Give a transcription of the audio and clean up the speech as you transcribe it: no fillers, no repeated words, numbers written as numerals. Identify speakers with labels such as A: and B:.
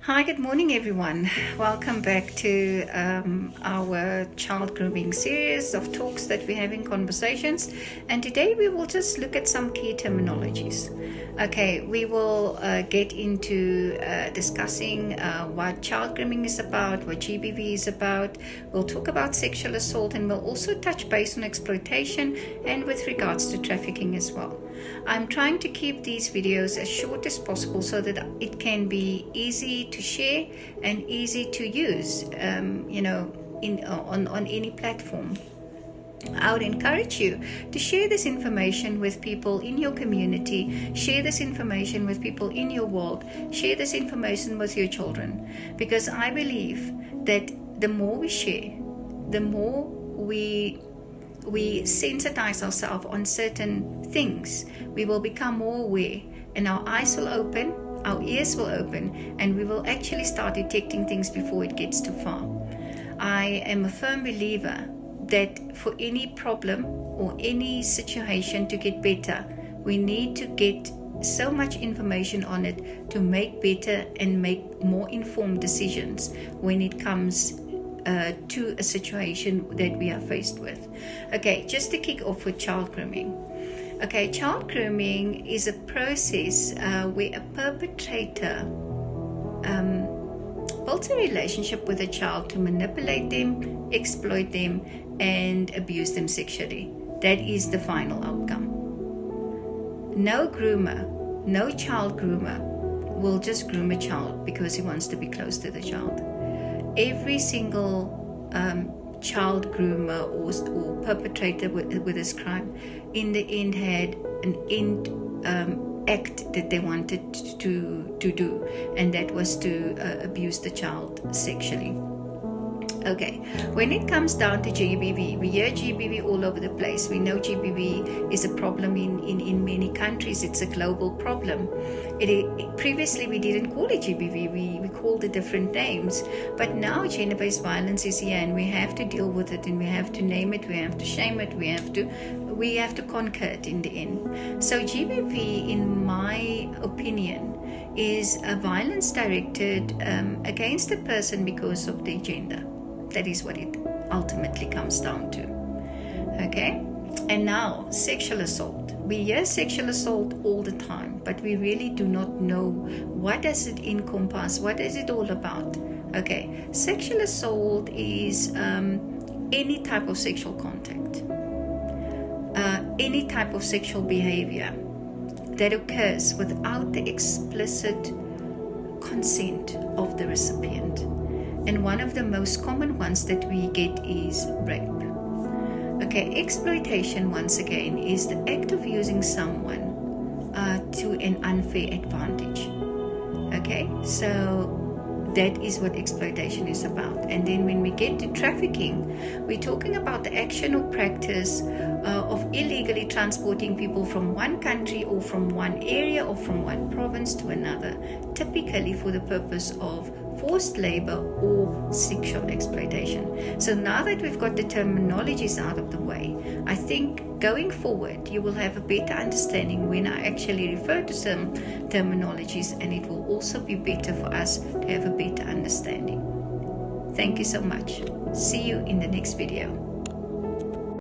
A: Hi, good morning everyone. Welcome back to our child grooming series of talks that we're having, conversations, and today we will just look at some key terminologies. Okay, we will get into discussing what child grooming is about, what GBV is about. We'll talk about sexual assault, and we'll also touch base on exploitation and with regards to trafficking as well. I'm trying to keep these videos as short as possible so that it can be easy to share and easy to use, on any platform. I would encourage you to share this information with people in your community, share this information with people in your world, share this information with your children, because I believe that the more we share, the more we sensitize ourselves on certain things, we will become more aware, and our eyes will open, our ears will open, and we will actually start detecting things before it gets too far. I am a firm believer that for any problem or any situation to get better, we need to get so much information on it to make better and make more informed decisions when it comes to a situation that we are faced with. Okay, just to kick off with child grooming. Okay, child grooming is a process where a perpetrator builds a relationship with a child to manipulate them, exploit them, and abuse them sexually. That is the final outcome. No groomer, no child groomer will just groom a child because he wants to be close to the child. Every single child groomer or perpetrator with this crime in the end had an end act that they wanted to do, and that was to abuse the child sexually. Okay, when it comes down to GBV, we hear GBV all over the place. We know GBV is a problem in many countries. It's a global problem. Previously, we didn't call it GBV. We called it different names. But now gender-based violence is here, and we have to deal with it, and we have to name it, we have to shame it, we have to conquer it in the end. So GBV, in my opinion, is a violence directed against a person because of their gender. That is what it ultimately comes down to. Okay? And now, sexual assault. We hear sexual assault all the time, but we really do not know what does it encompass, what is it all about. Okay, sexual assault is any type of sexual contact, any type of sexual behavior that occurs without the explicit consent of the recipient. And one of the most common ones that we get is rape. Okay, exploitation, once again, is the act of using someone to an unfair advantage. Okay, so that is what exploitation is about. And then when we get to trafficking, we're talking about the action or practice of illegally transporting people from one country or from one area or from one province to another, typically for the purpose of forced labor or sexual exploitation. So now that we've got the terminologies out of the way, I think going forward you will have a better understanding when I actually refer to some terminologies, and it will also be better for us to have a better understanding. Thank you so much. See you in the next video.